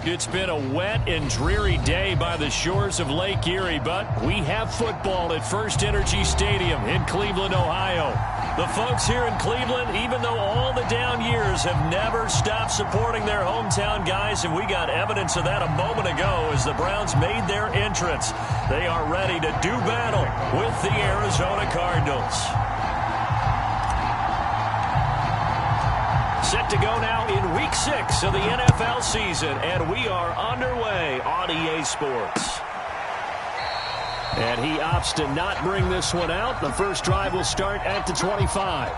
It's been a wet and dreary day by the shores of Lake Erie, but we have football at First Energy Stadium in Cleveland, Ohio. The folks here in Cleveland, even though all the down years, have never stopped supporting their hometown guys, and we got evidence of that a moment ago as the Browns made their entrance. They are ready to do battle with the Arizona Cardinals. Set to go now in Week 6 of the NFL season, and we are underway on EA Sports. And he opts to not bring this one out. The first drive will start at the 25.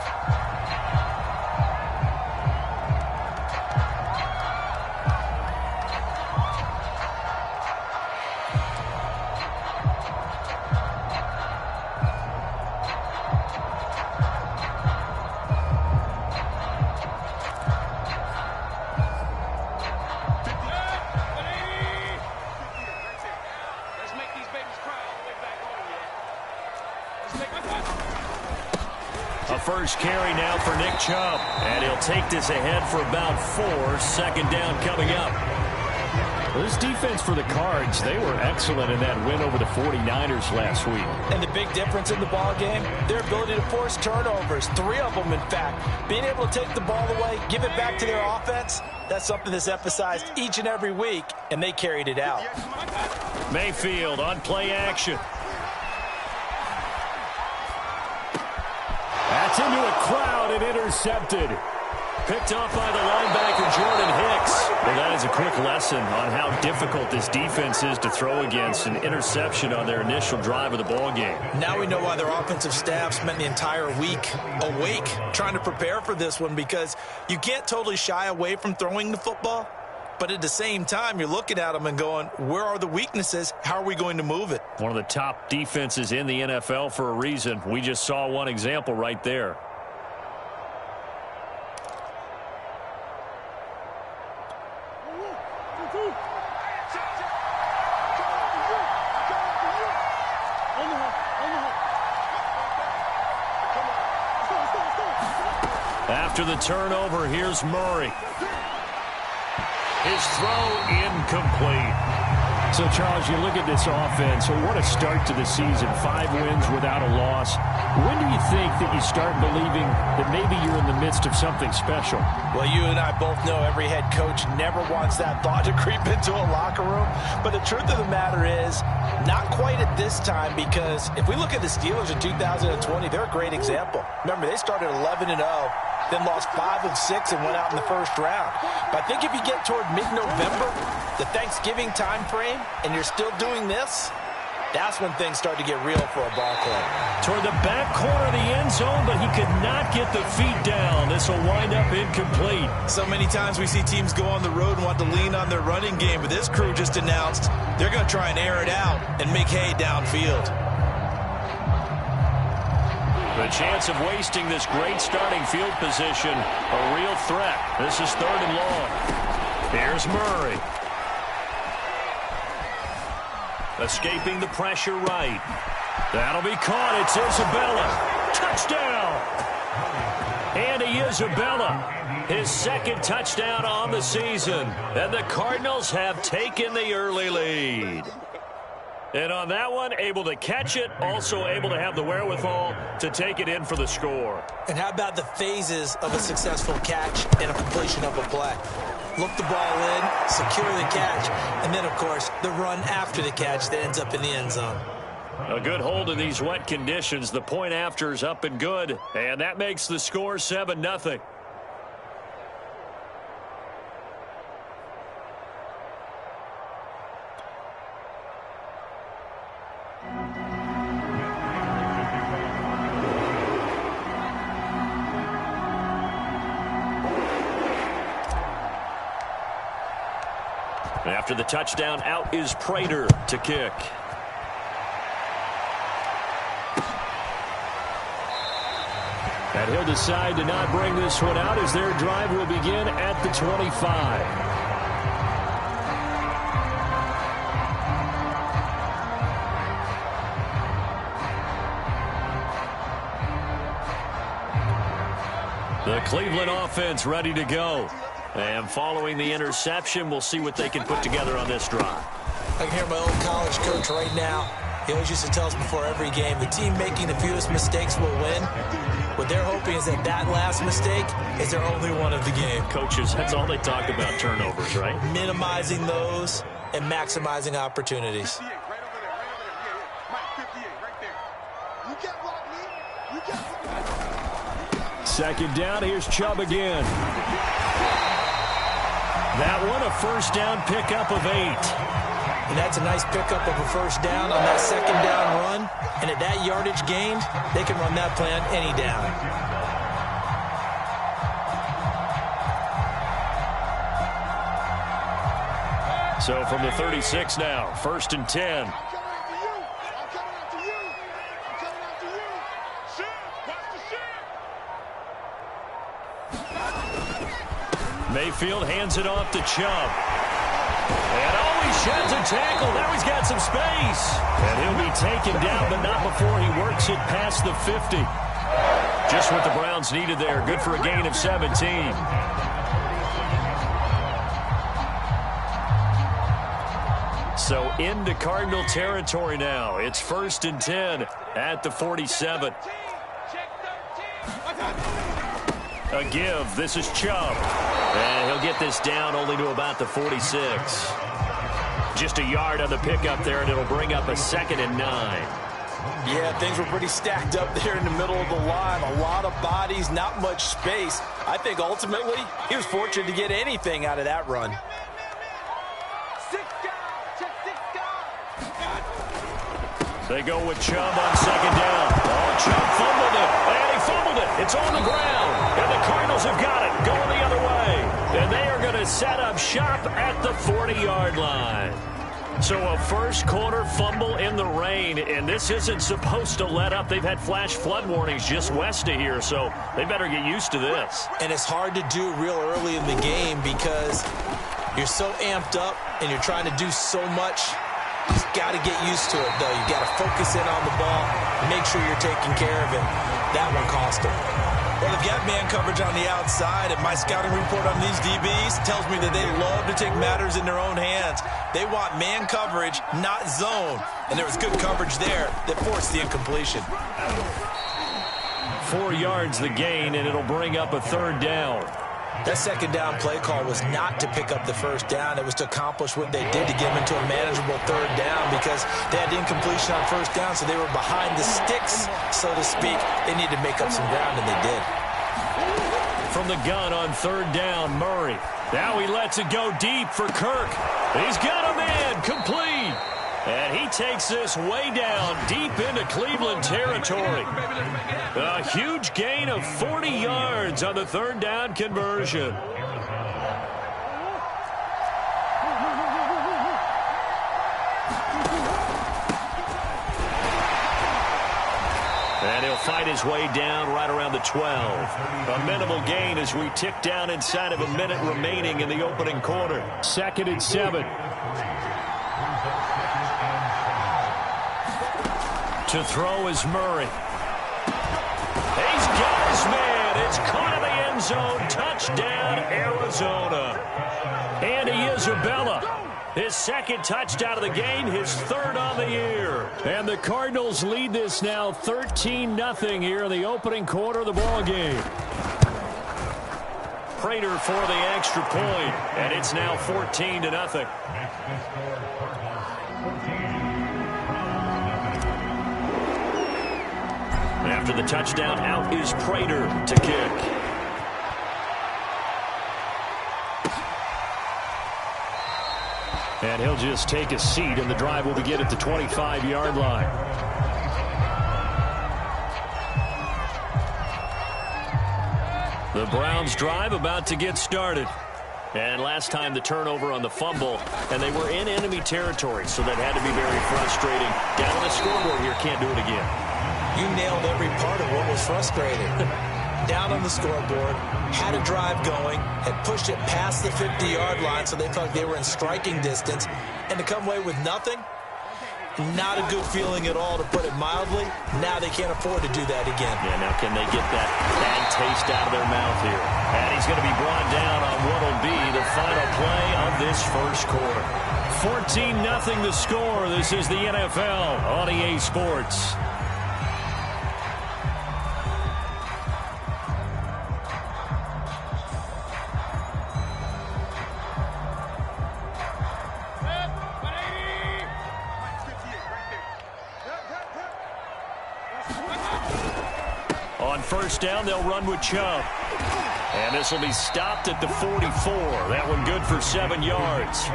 First carry now for Nick Chubb, and he'll take this ahead for about 4. Second down coming up. Well, this defense for the Cards, they were excellent in that win over the 49ers last week. And the big difference in the ball game, their ability to force turnovers, 3 of them in fact. Being able to take the ball away, give it back to their offense, that's something that's emphasized each and every week, and they carried it out. Mayfield on play action. That's into a crowd and intercepted. Picked off by the linebacker, Jordan Hicks. Well, that is a quick lesson on how difficult this defense is to throw against. An interception on their initial drive of the ball game. Now we know why their offensive staff spent the entire week awake trying to prepare for this one, because you can't totally shy away from throwing the football. But at the same time, you're looking at them and going, where are the weaknesses? How are we going to move it? One of the top defenses in the NFL for a reason. We just saw one example right there. After the turnover, here's Murray. His throw incomplete. So, Charles, you look at this offense, what a start to the season. 5 wins without a loss. When do you think that you start believing that maybe you're in the midst of something special? Well, you and I both know every head coach never wants that thought to creep into a locker room. But the truth of the matter is, not quite at this time, because if we look at the Steelers in 2020, they're a great example. Remember, they started 11-0. Then lost 5 of 6 and went out in the first round. But I think if you get toward mid-November, the Thanksgiving time frame, and you're still doing this, that's when things start to get real for a ball club. Toward the back corner of the end zone, but he could not get the feet down. This will wind up incomplete. So many times we see teams go on the road and want to lean on their running game, but this crew just announced they're going to try and air it out and make hay downfield. The chance of wasting this great starting field position, a real threat. This is 3rd and long. Here's Murray. Escaping the pressure right. That'll be caught. It's Isabella. Touchdown! Andy Isabella, his 2nd touchdown on the season. And the Cardinals have taken the early lead. And on that one, able to catch it, also able to have the wherewithal to take it in for the score. And how about the phases of a successful catch and a completion of a play? Look the ball in, secure the catch, and then, of course, the run after the catch that ends up in the end zone. A good hold in these wet conditions. The point after is up and good, and that makes the score 7-0. After the touchdown, out is Prater to kick. And he'll decide to not bring this one out as their drive will begin at the 25. The Cleveland offense ready to go. And following the interception, we'll see what they can put together on this drive. I can hear my old college coach right now. He always used to tell us before every game, the team making the fewest mistakes will win. What they're hoping is that that last mistake is their only one of the game. Coaches, that's all they talk about, turnovers, right? Minimizing those and maximizing opportunities. Second down, here's Chubb again. That one, a first down pickup of 8. And that's a nice pickup of a first down on that second down run. And at that yardage gained, they can run that play on any down. So from the 36 now, 1st and 10. Mayfield hands it off to Chubb. And he sheds a tackle. Now he's got some space. And he'll be taken down, but not before he works it past the 50. Just what the Browns needed there. Good for a gain of 17. So into Cardinal territory now. It's 1st and 10 at the 47. A give. This is Chubb. And he'll get this down only to about the 46. Just a yard on the pickup there, and it'll bring up a 2nd and 9. Yeah, things were pretty stacked up there in the middle of the line. A lot of bodies, not much space. I think ultimately he was fortunate to get anything out of that run. They go with Chubb on 2nd down. Oh, Chubb fumbled it. And he fumbled it. It's on the ground. And the Cardinals have got it going the other way. And they are going to set up shop at the 40-yard line. So a first-quarter fumble in the rain, and this isn't supposed to let up. They've had flash flood warnings just west of here, so they better get used to this. And it's hard to do real early in the game because you're so amped up and you're trying to do so much. You've got to get used to it, though. You've got to focus in on the ball, make sure you're taking care of it. That one cost them. Well, they've got man coverage on the outside, and my scouting report on these DBs tells me that they love to take matters in their own hands. They want man coverage, not zone. And there was good coverage there that forced the incompletion. 4 yards the gain, and it'll bring up a 3rd down. That second down play call was not to pick up the first down. It was to accomplish what they did to get them into a manageable 3rd down because they had incompletion on first down, so they were behind the sticks, so to speak. They needed to make up some ground, and they did. From the gun on 3rd down, Murray. Now he lets it go deep for Kirk. He's got a man complete. And he takes this way down deep into Cleveland territory. A huge gain of 40 yards on the 3rd down conversion. And he'll fight his way down right around the 12. A minimal gain as we tick down inside of a minute remaining in the opening quarter. 2nd and 7. To throw is Murray. He's got his man. It's caught in the end zone. Touchdown, Arizona. Andy Isabella. His 2nd touchdown of the game, his 3rd on the year. And the Cardinals lead this now 13-0 here in the opening quarter of the ball game. Prater for the extra point, and it's now 14-0. After the touchdown, out is Prater to kick. And he'll just take a seat, and the drive will begin at the 25-yard line. The Browns drive about to get started. And last time the turnover on the fumble, and they were in enemy territory, so that had to be very frustrating. Down on the scoreboard here, can't do it again. You nailed every part of what was frustrating. Down on the scoreboard, had a drive going, had pushed it past the 50-yard line so they felt like they were in striking distance, and to come away with nothing, Not a good feeling at all, to put it mildly. Now they can't afford to do that again. Yeah, now can they get that bad taste out of their mouth here? And he's going to be brought down on what will be the final play of this first quarter. 14-0 the score. This is the NFL on EA Sports. On first down, they'll run with Chubb. And this will be stopped at the 44. That one good for 7 yards.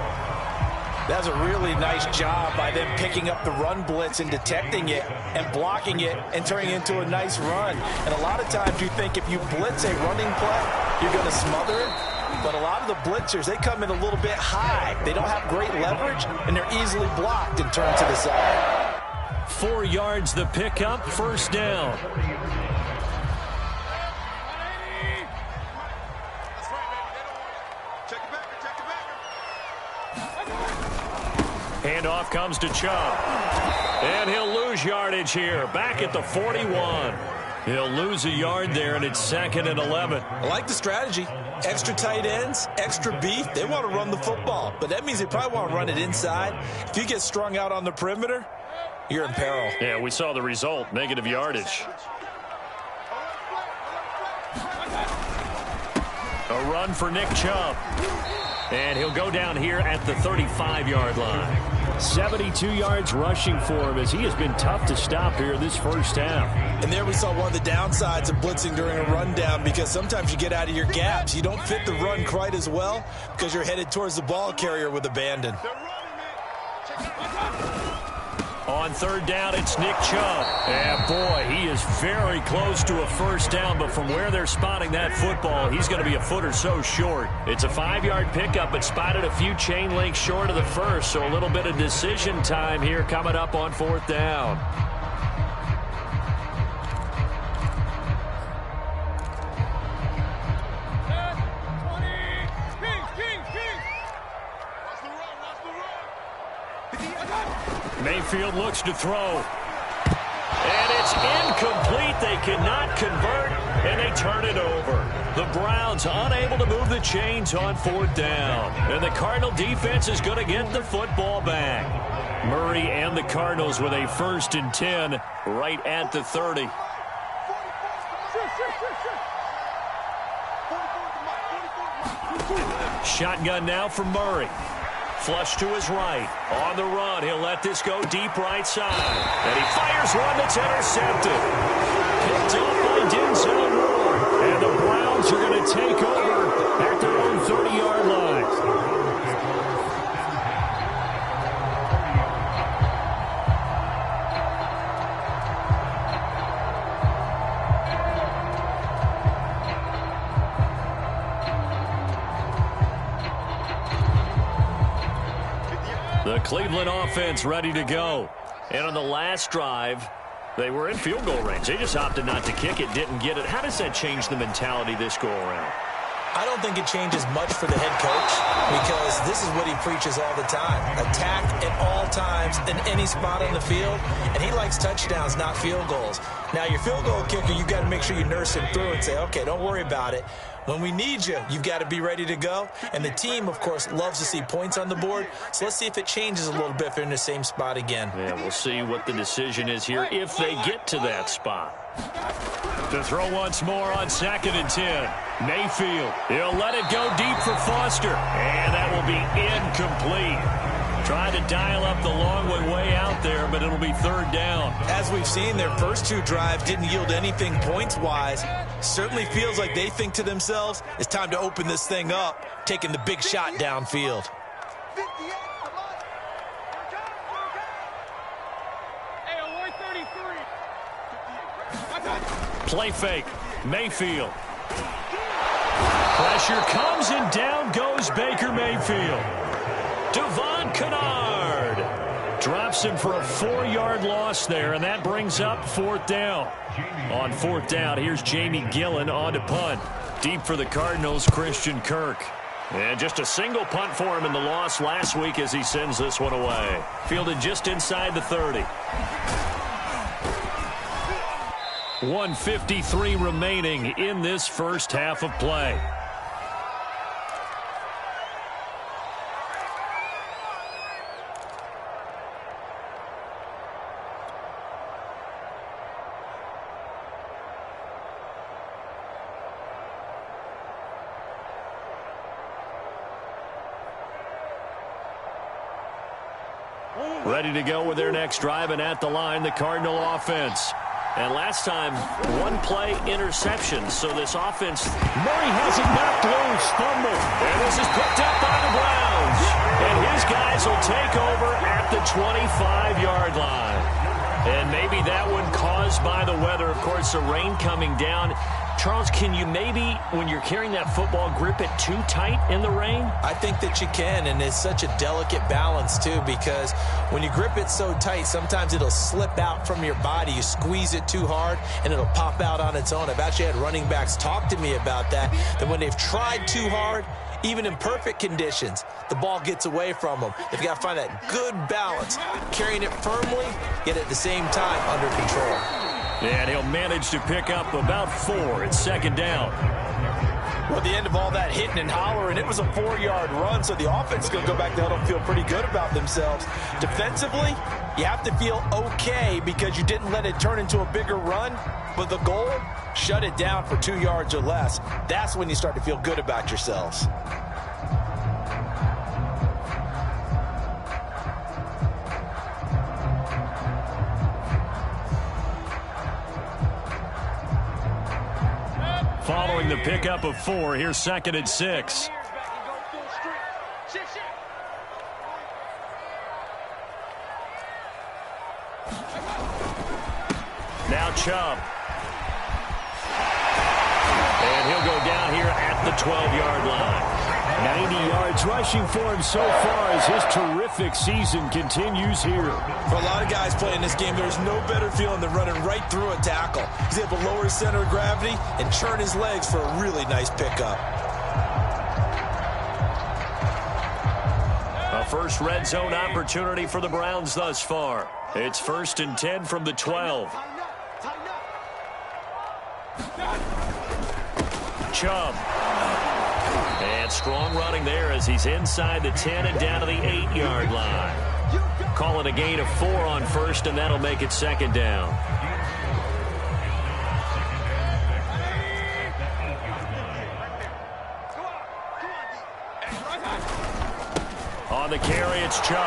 That's a really nice job by them picking up the run blitz and detecting it and blocking it and turning it into a nice run. And a lot of times you think if you blitz a running play, you're going to smother it. But a lot of the blitzers, they come in a little bit high. They don't have great leverage, and they're easily blocked and turned to the side. 4 yards the pickup, first down. Handoff comes to Chubb. And he'll lose yardage here. Back at the 41. He'll lose a yard there, and it's 2nd and 11. I like the strategy. Extra tight ends, extra beef. They want to run the football, but that means they probably want to run it inside. If you get strung out on the perimeter, you're in peril. Yeah, we saw the result, negative yardage. A run for Nick Chubb. And he'll go down here at the 35-yard line. 72 yards rushing for him as he has been tough to stop here this first half. And there we saw one of the downsides of blitzing during a rundown, because sometimes you get out of your gaps. You don't fit the run quite as well because you're headed towards the ball carrier with abandon. On third down, it's Nick Chubb. And boy, he is very close to a first down, but from where they're spotting that football, he's going to be a foot or so short. It's a 5-yard pickup, but spotted a few chain links short of the first, so a little bit of decision time here coming up on fourth down. Mayfield looks to throw. And it's incomplete. They cannot convert, and they turn it over. The Browns unable to move the chains on fourth down. And the Cardinal defense is going to get the football back. Murray and the Cardinals with a 1st and 10 right at the 30. Shotgun now for Murray. Flush to his right. On the run, he'll let this go deep right side. And he fires one that's intercepted. Picked up by Denzel Ward. And the Browns are going to take over at their own 30-yard line. The Cleveland offense ready to go. And on the last drive, they were in field goal range. They just opted not to kick it, didn't get it. How does that change the mentality this go around? I don't think it changes much for the head coach, because this is what he preaches all the time. Attack at all times in any spot on the field, and he likes touchdowns, not field goals. Now, your field goal kicker, you've got to make sure you nurse him through and say, okay, don't worry about it. When we need you, you've got to be ready to go. And the team, of course, loves to see points on the board. So let's see if it changes a little bit if they're in the same spot again. Yeah, we'll see what the decision is here if they get to that spot. To throw once more on 2nd and 10. Mayfield, he'll let it go deep for Foster. And that will be incomplete. Trying to dial up the long way out there, but it'll be 3rd down. As we've seen, their first 2 drives didn't yield anything points-wise. Certainly feels like they think to themselves, it's time to open this thing up, taking the big shot downfield. Play fake. Mayfield. Pressure comes, and down goes Baker Mayfield. Devon Kennard drops him for a 4-yard loss there, and that brings up 4th down. On 4th down, here's Jamie Gillen on to punt. Deep for the Cardinals, Christian Kirk. And just a single punt for him in the loss last week as he sends this one away. Fielded just inside the 30. 1:53 remaining in this first half of play. Ready to go with their next drive, and at the line, the Cardinal offense. And last time, one play interception, so this offense... Murray has it knocked loose, fumble. And this is picked up by the Browns. And his guys will take over at the 25-yard line. And maybe that one caused by the weather. Of course, the rain coming down. Charles, can you maybe, when you're carrying that football, grip it too tight in the rain? I think that you can, and it's such a delicate balance, too, because when you grip it so tight, sometimes it'll slip out from your body. You squeeze it too hard, and it'll pop out on its own. I've actually had running backs talk to me about that when they've tried too hard, even in perfect conditions, the ball gets away from them. They've got to find that good balance, carrying it firmly, yet at the same time under control. And he'll manage to pick up about 4 at second down. Well, at the end of all that hitting and hollering, it was a 4-yard run, so the offense is going to go back to huddle and feel pretty good about themselves. Defensively, you have to feel okay because you didn't let it turn into a bigger run, but the goal, shut it down for 2 yards or less. That's when you start to feel good about yourselves. Following the pickup of 4, here's 2nd and 6. Now Chubb. And he'll go down here at the 12-yard line. 90 yards rushing for him so far as his terrific season continues here. For a lot of guys playing this game, there's no better feeling than running right through a tackle. He's able to lower his center of gravity and churn his legs for a really nice pickup. A first red zone opportunity for the Browns thus far. It's 1st and 10 from the 12. Chubb. And strong running there as he's inside the 10 and down to the 8-yard line. Calling a gain of 4 on 1st, and that'll make it 2nd down. On the carry, it's Chubb.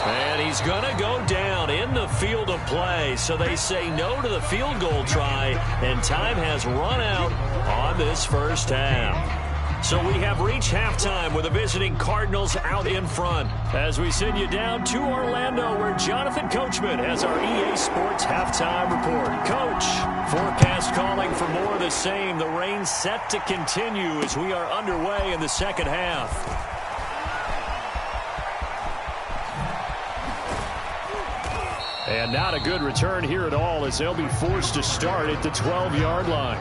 And he's going to go down in the field of play. So they say no to the field goal try, and time has run out on this first half. So we have reached halftime with the visiting Cardinals out in front. As we send you down to Orlando, where Jonathan Coachman has our EA Sports halftime report. Coach, forecast calling for more of the same. The rain set to continue as we are underway in the second half. And not a good return here at all as they'll be forced to start at the 12-yard line.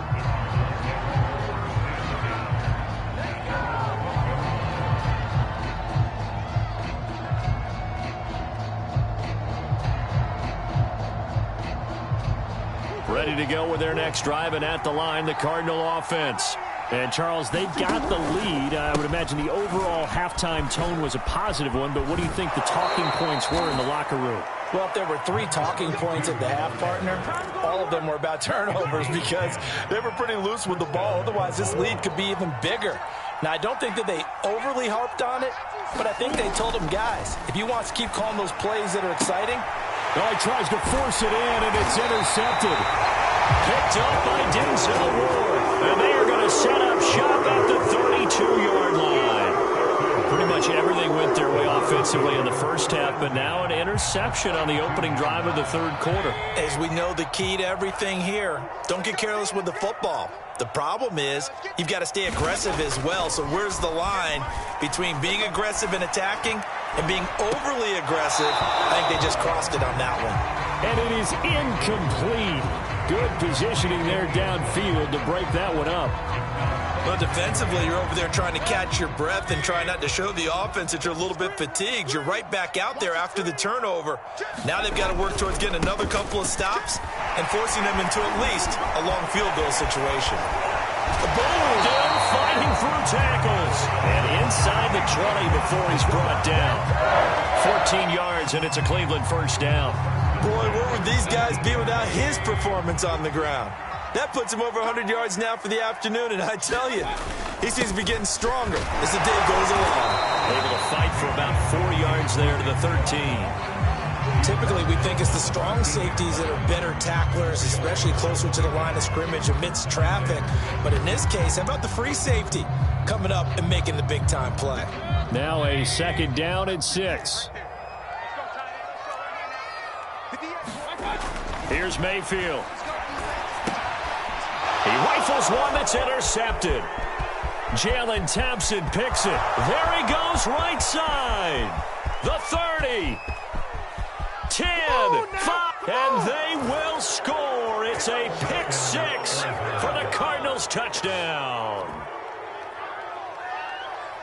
Ready to go with their next drive, and at the line, the Cardinal offense. And, Charles, they've got the lead. I would imagine the overall halftime tone was a positive one, but what do you think the talking points were in the locker room? Well, if there were 3 talking points at the half, partner, all of them were about turnovers because they were pretty loose with the ball. Otherwise, this lead could be even bigger. Now, I don't think that they overly harped on it, but I think they told them, guys, if you want to keep calling those plays that are exciting. Oh, he tries to force it in, and it's intercepted. Picked up by Denzel Ward. And they are going to set up shop at the 32-yard line. Pretty much everything went their way offensively in the first half, but now an interception on the opening drive of the third quarter. As we know, the key to everything here, don't get careless with the football. The problem is you've got to stay aggressive as well. So where's the line between being aggressive and attacking and being overly aggressive? I think they just crossed it on that one. And it is incomplete. Good positioning there downfield to break that one up. Well, defensively, you're over there trying to catch your breath and try not to show the offense that you're a little bit fatigued. You're right back out there after the turnover. Now they've got to work towards getting another couple of stops and forcing them into at least a long field goal situation. Boom! Down fighting through tackles. And inside the 20 before he's brought down. 14 yards, and it's a Cleveland first down. Boy, where would these guys be without his performance on the ground? That puts him over 100 yards now for the afternoon, and I tell you, he seems to be getting stronger as the day goes along. Able to fight for about 4 yards there to the 13. Typically, we think it's the strong safeties that are better tacklers, especially closer to the line of scrimmage amidst traffic. But in this case, how about the free safety coming up and making the big-time play? Now a second down and 6. Here's Mayfield. He rifles one that's intercepted. Jalen Thompson picks it. There he goes, right side. The 30. 10, 5, and they will score. It's a pick 6 for the Cardinals touchdown.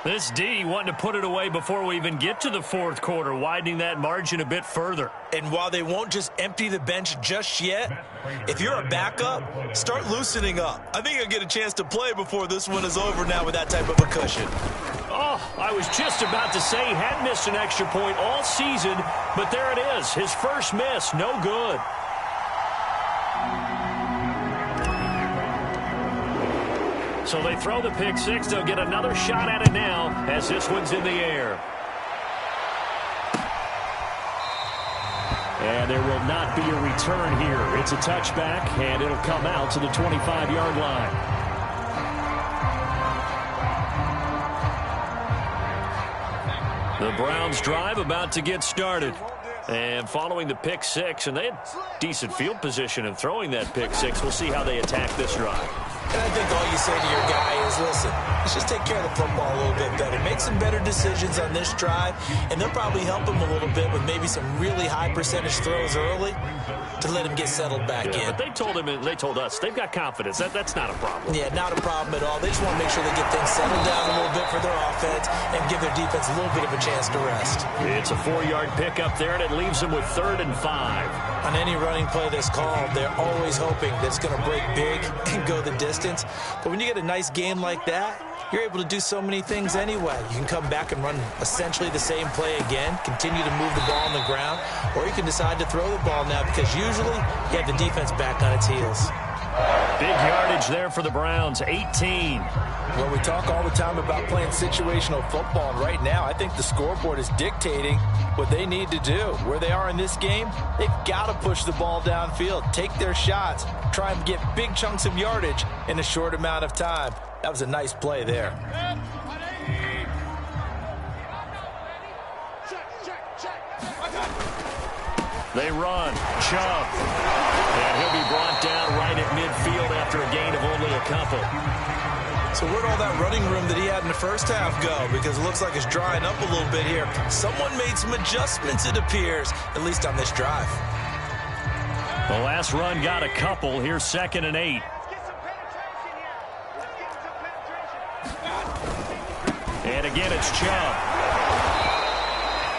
This D wanting to put it away before we even get to the fourth quarter, widening that margin a bit further. And while they won't just empty the bench just yet, if you're a backup, start loosening up. I think you'll get a chance to play before this one is over now with that type of a cushion. Oh, I was just about to say he hadn't missed an extra point all season, but there it is. His first miss, no good. So they throw the pick 6. They'll get another shot at it now as this one's in the air. And there will not be a return here. It's a touchback, and it'll come out to the 25-yard line. The Browns drive about to get started. And following the pick 6, and they had decent field position in throwing that pick 6. We'll see how they attack this drive. And I think all you say to your guy is, listen, let's just take care of the football a little bit better. Make some better decisions on this drive, and they'll probably help him a little bit with maybe some really high percentage throws early to let him get settled back in. But they told him, and they told us, they've got confidence. That's not a problem. Yeah, not a problem at all. They just want to make sure they get things settled down a little bit for their offense and give their defense a little bit of a chance to rest. It's a 4-yard pickup there, and it leaves them with 3rd and 5. On any running play that's called, they're always hoping that it's going to break big and go the distance. But when you get a nice game like that, you're able to do so many things anyway. You can come back and run essentially the same play again, continue to move the ball on the ground, or you can decide to throw the ball now because usually you have the defense back on its heels. Big yardage there for the Browns, 18. Well, we talk all the time about playing situational football, and right now I think the scoreboard is dictating what they need to do. Where they are in this game, they've got to push the ball downfield, take their shots, try and get big chunks of yardage in a short amount of time. That was a nice play there. They run. Chubb. And he'll be brought down right at midfield after a gain of only a couple. So where'd all that running room that he had in the first half go? Because it looks like it's drying up a little bit here. Someone made some adjustments, it appears, at least on this drive. The last run got a couple. Here's 2nd and 8. And again, it's Chubb.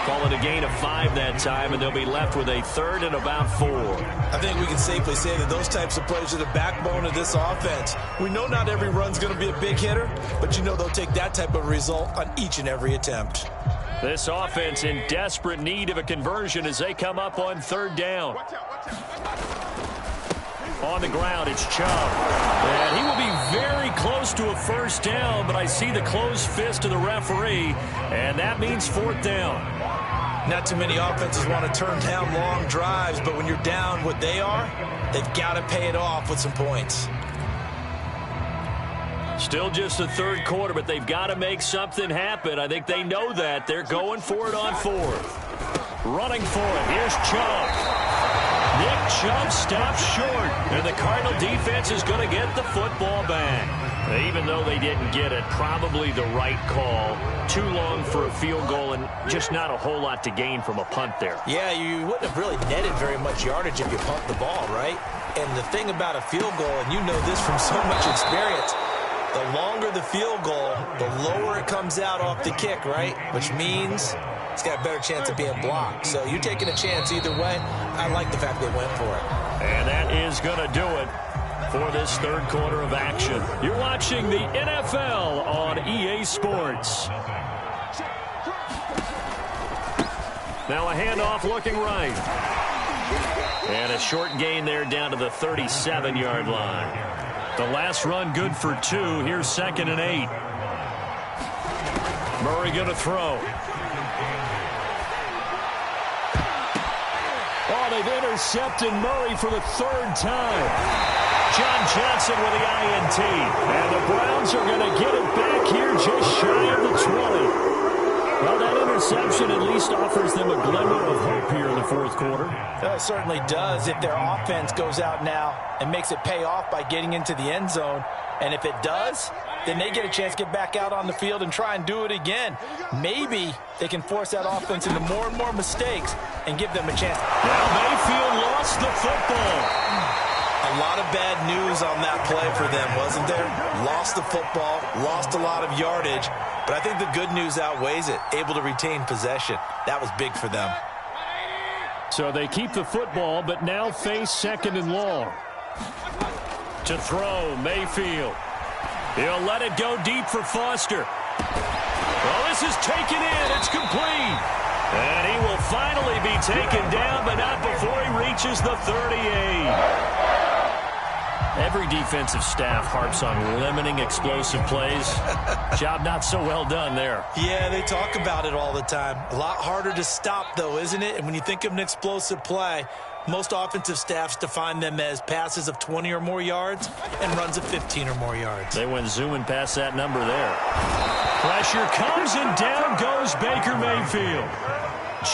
Call it a gain of 5 that time, and they'll be left with a 3rd and about 4. I think we can safely say that those types of plays are the backbone of this offense. We know not every run's going to be a big hitter, but you know they'll take that type of result on each and every attempt. This offense in desperate need of a conversion as they come up on 3rd down. On the ground, it's Chubb. And he will be very close to a first down, but I see the closed fist of the referee, and that means 4th down. Not too many offenses want to turn down long drives, but when you're down what they are, they've got to pay it off with some points. Still just the 3rd quarter, but they've got to make something happen. I think they know that. They're going for it on 4th. Running for it. Here's Chubb. Nick Chubb stops short, and the Cardinal defense is going to get the football back. Even though they didn't get it, probably the right call. Too long for a field goal and just not a whole lot to gain from a punt there. Yeah, you wouldn't have really netted very much yardage if you pumped the ball, right? And the thing about a field goal, and you know this from so much experience, The longer the field goal, the lower it comes out off the kick, right? Which means it's got a better chance of being blocked. So you're taking a chance either way. I like the fact they went for it. And that is going to do it for this third quarter of action. You're watching the NFL on EA Sports. Now a handoff looking right. And a short gain there down to the 37-yard line. The last run good for 2. Here's 2nd and 8. Murray going to throw. Oh, they've intercepted Murray for the 3rd time. John Johnson with the INT. And the Browns are going to get it back here just shy of the 20. Well, that interception at least offers them a glimmer of hope here in the 4th quarter. It certainly does if their offense goes out now and makes it pay off by getting into the end zone. And if it does, then they get a chance to get back out on the field and try and do it again. Maybe they can force that offense into more and more mistakes and give them a chance. Now Mayfield lost the football. A lot of bad news on that play for them, wasn't there? Lost the football, lost a lot of yardage, but I think the good news outweighs it. Able to retain possession. That was big for them. So they keep the football, but now face 2nd and long. To throw, Mayfield. He'll let it go deep for Foster. Well, this is taken in. It's complete. And he will finally be taken down, but not before he reaches the 38. Every defensive staff harps on limiting explosive plays. Job not so well done there. Yeah, they talk about it all the time. A lot harder to stop, though, isn't it? And when you think of an explosive play, most offensive staffs define them as passes of 20 or more yards and runs of 15 or more yards. They went zooming past that number there. Pressure comes, and down goes Baker Mayfield.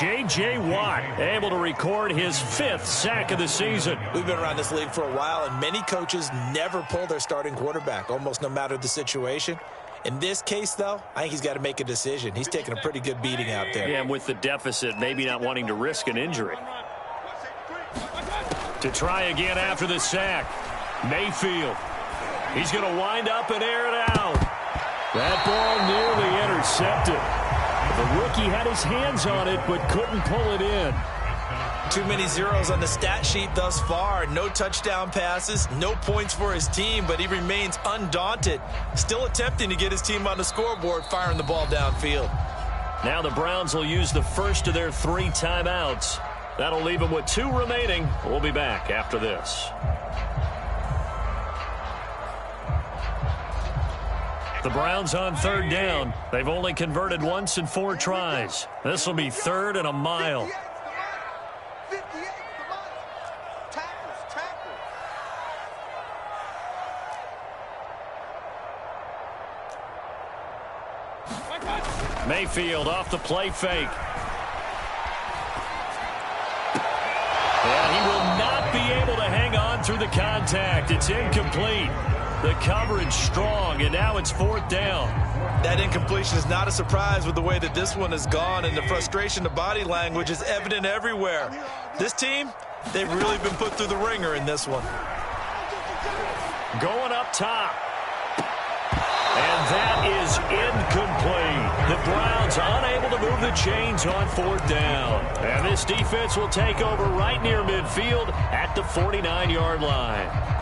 J.J. Watt able to record his 5th sack of the season. We've been around this league for a while, and many coaches never pull their starting quarterback, almost no matter the situation. In this case, though, I think he's got to make a decision. He's taking a pretty good beating out there. Yeah, and with the deficit, maybe not wanting to risk an injury. To try again after the sack. Mayfield. He's going to wind up and air it out. That ball nearly intercepted. The rookie had his hands on it, but couldn't pull it in. Too many zeros on the stat sheet thus far. No touchdown passes, no points for his team, but he remains undaunted. Still attempting to get his team on the scoreboard, firing the ball downfield. Now the Browns will use the first of their 3 timeouts. That'll leave them with 2 remaining. We'll be back after this. The Browns on 3rd down. They've only converted once in 4 tries. This will be 3rd and a mile. Mayfield off the play fake. And he will not be able to hang on through the contact. It's incomplete. The coverage strong, and now it's 4th down. That incompletion is not a surprise with the way that this one has gone, and the frustration, the body language is evident everywhere. This team, they've really been put through the ringer in this one. Going up top. And that is incomplete. The Browns unable to move the chains on 4th down. And this defense will take over right near midfield at the 49-yard line.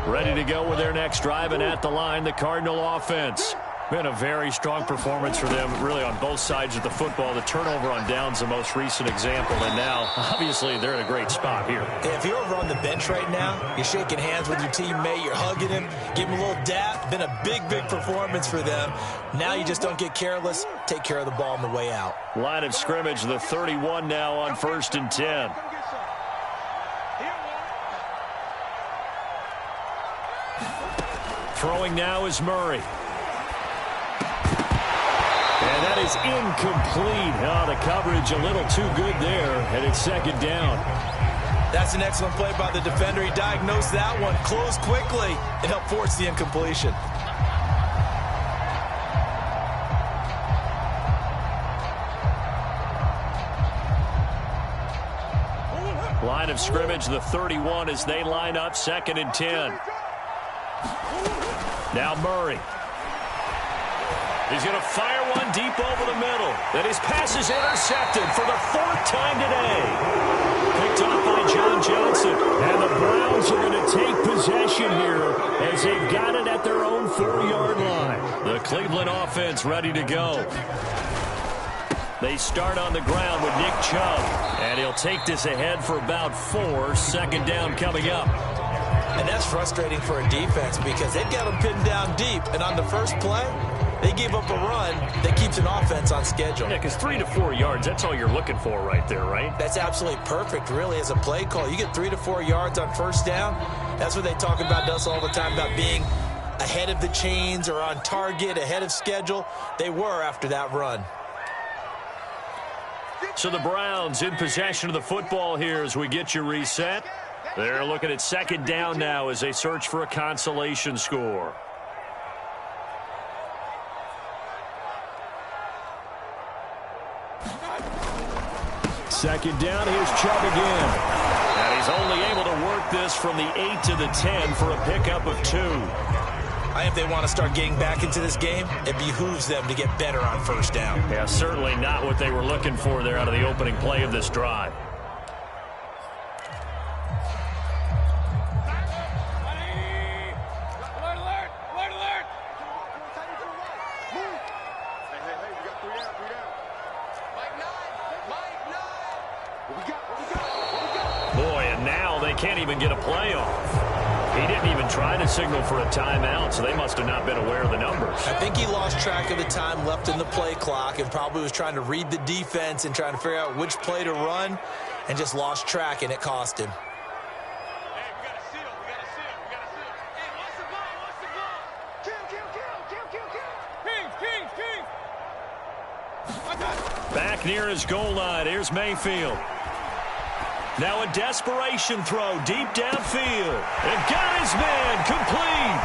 Ready to go with their next drive, and at the line, the Cardinal offense. Been a very strong performance for them, really, on both sides of the football. The turnover on downs, the most recent example, and now, obviously, they're in a great spot here. Yeah, if you're over on the bench right now, you're shaking hands with your teammate, you're hugging him, giving him a little dap. Been a big, big performance for them. Now you just don't get careless. Take care of the ball on the way out. Line of scrimmage, the 31 now on 1st and 10. Throwing now is Murray. And that is incomplete. Oh, the coverage a little too good there, and it's 2nd down. That's an excellent play by the defender. He diagnosed that one, closed quickly, and helped force the incompletion. Line of scrimmage, the 31 as they line up, 2nd and 10. Now Murray. He's going to fire one deep over the middle. Then his pass is intercepted for the 4th time today. Picked off by John Johnson. And the Browns are going to take possession here as they've got it at their own 4-yard line. The Cleveland offense ready to go. They start on the ground with Nick Chubb. And he'll take this ahead for about 4. 2nd down coming up. And that's frustrating for a defense because they've got them pinned down deep. And on the first play, they gave up a run that keeps an offense on schedule. Yeah, because 3 to 4 yards, that's all you're looking for right there, right? That's absolutely perfect, really, as a play call. You get 3 to 4 yards on 1st down. That's what they talk about us all the time, about being ahead of the chains or on target, ahead of schedule. They were after that run. So the Browns in possession of the football here as we get you reset. They're looking at 2nd down now as they search for a consolation score. Second down, here's Chubb again. And he's only able to work this from the 8 to the 10 for a pickup of 2. If they want to start getting back into this game, it behooves them to get better on 1st down. Yeah, certainly not what they were looking for there out of the opening play of this drive. Boy, and now they can't even get a play off. He didn't even try to signal for a timeout, so they must have not been aware of the numbers. I think he lost track of the time left in the play clock and probably was trying to read the defense and trying to figure out which play to run and just lost track, and it cost him. Back near his goal line. Here's Mayfield. Now a desperation throw deep downfield. And got his man complete.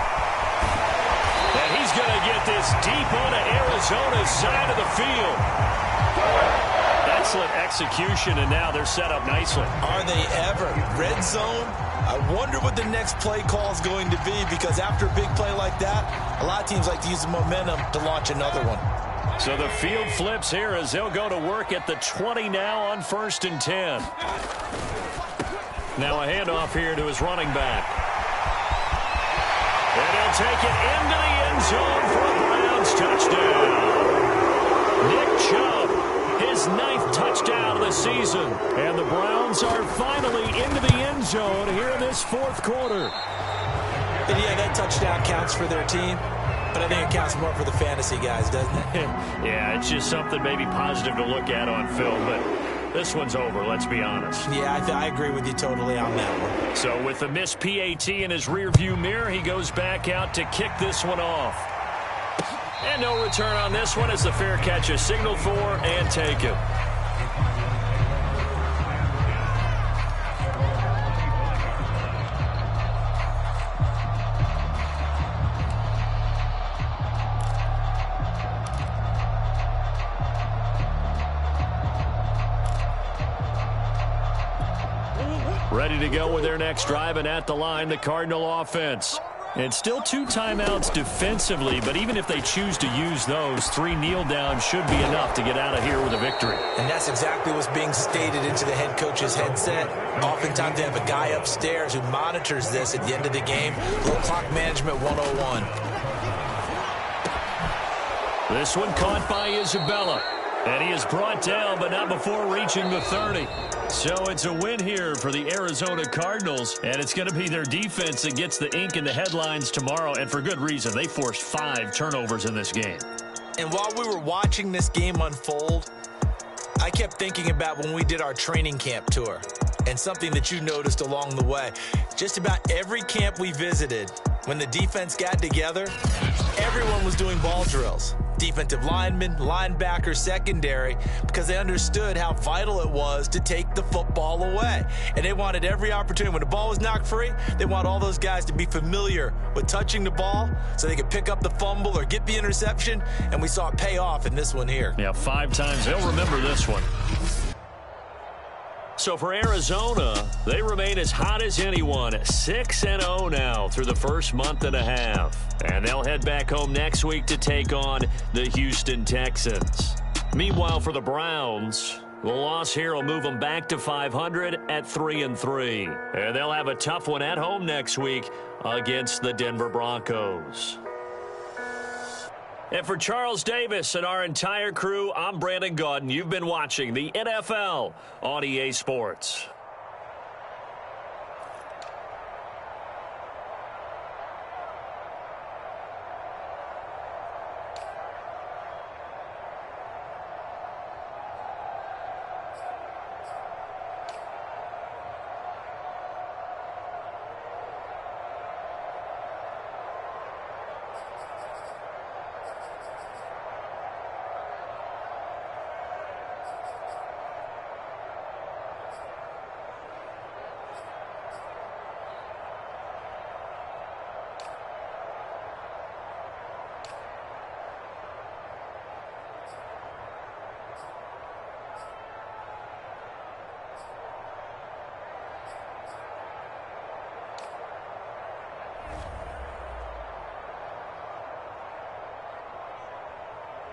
And he's going to get this deep onto Arizona's side of the field. Excellent execution, and now they're set up nicely. Are they ever? Red zone? I wonder what the next play call is going to be, because after a big play like that, a lot of teams like to use the momentum to launch another one. So the field flips here as they'll go to work at the 20 now on 1st and 10. Now a handoff here to his running back. And he'll take it into the end zone for a Browns touchdown. Nick Chubb, his 9th touchdown of the season. And the Browns are finally into the end zone here in this 4th quarter. And yeah, that touchdown counts for their team. But I think it counts more for the fantasy guys, doesn't it? Yeah, it's just something maybe positive to look at on film, but this one's over, let's be honest. Yeah, I agree with you totally on that one. So with the missed PAT in his rearview mirror, he goes back out to kick this one off. And no return on this one as the fair catch is signaled for and taken. Ready to go with their next drive, and at the line, the Cardinal offense. And still 2 timeouts defensively, but even if they choose to use those, 3 kneel downs should be enough to get out of here with a victory. And that's exactly what's being stated into the head coach's headset. Oftentimes they have a guy upstairs who monitors this at the end of the game. A little clock management 101. This one caught by Isabella. And he is brought down, but not before reaching the 30. So it's a win here for the Arizona Cardinals, and it's going to be their defense that gets the ink in the headlines tomorrow, and for good reason. They forced 5 turnovers in this game. And while we were watching this game unfold, I kept thinking about when we did our training camp tour, and something that you noticed along the way. Just about every camp we visited, when the defense got together, everyone was doing ball drills. defensive linemen, linebacker, secondary, because they understood how vital it was to take the football away. And they wanted every opportunity. When the ball was knocked free, they want all those guys to be familiar with touching the ball so they could pick up the fumble or get the interception, and we saw it pay off in this one here. Yeah, 5 times. They'll remember this one. So for Arizona, they remain as hot as anyone, 6-0 now through the first month and a half. And they'll head back home next week to take on the Houston Texans. Meanwhile, for the Browns, the loss here will move them back to 500 at 3-3. And they'll have a tough one at home next week against the Denver Broncos. And for Charles Davis and our entire crew, I'm Brandon Gaudin. You've been watching the NFL on EA Sports.